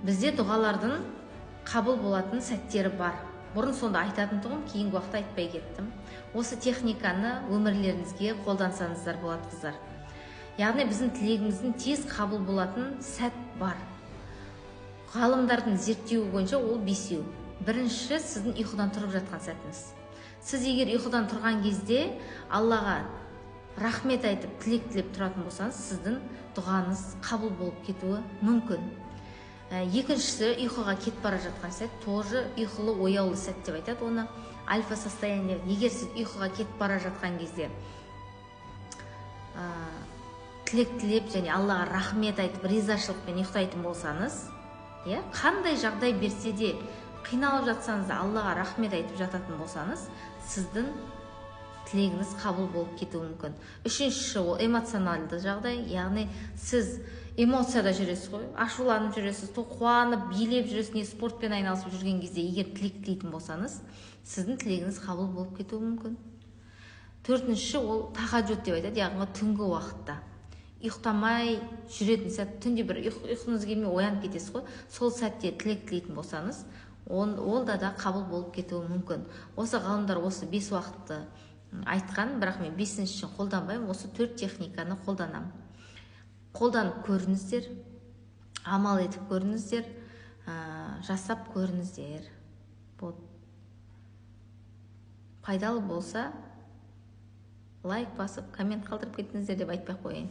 бізде дұғалардың қабыл болатын сәттері бар. Бұрын сонда айтатын тұғым, кейінгі уақытта айтпай кеттім. Осы техниканы өмірлеріңізге қолдансаңыздар болады, қыздар. Яғни біздің тілегіміздің тез қабыл болатын сәт бар. Ғалымдардың зерттеуі бойынша ол 5. Бірінші, сіздің ұйқыдан тұрып жатқан сәтіңіз. Сіз егер ұйқыдан тұрған кезде Аллаға рахмет айтып, тілек тілеп тұратын болсаңыз, сіздің дұғаңыз қабыл болып кетуі мүмкін. Екіншісі, ұйқыға кетіп бара жатқан сәт, тоже ұйқылы ояулы сәт деп айтады. Оны альфа состояние. Егер сіз ұйқыға кетіп бара жатқан кезде тілек тілеп және Аллаға рахмет айтып, ризашылықпен ұйықтайтын болсаңыз, қандай жағдай берсе де, қиналып жатсаңыз да Аллаға рахмет айтып жататын болсаңыз, сіздің тілегіңіз қабыл болып кетуі мүмкін. Үшіншісі, ол эмоционалды жағдай, яғни сіз эмоцияда жүресіз ғой, ашуланып жүресіз, қуанып, билеп жүресіз, не спортпен айналысып жүрген кезде егер тілек тілейтін болсаңыз, сіздің тілегіңіз қабыл болып кетуі мүмкін. Төртінші, ол тахаджуд деп айтады, яғни түнгі уақытта. Ұйықтамай жүретін сәт, түнде бір ұйқыңыз келмей оянып кетесіз ғой, сол сәтте тілек тілейтін болсаңыз, ол да қабыл болып кетуі мүмкін. Осы ғалымдар осы 5 уақытты айтқан, бірақ мен 5-ші үшін қолданбаймын, осы 4 техниканы қолданамын. Қолданып көріңіздер, амал етіп көріңіздер, жасап көріңіздер. Пайдалы болса, лайк басып, коммент қалдырып кетіңіздер деп айтпай қояйын.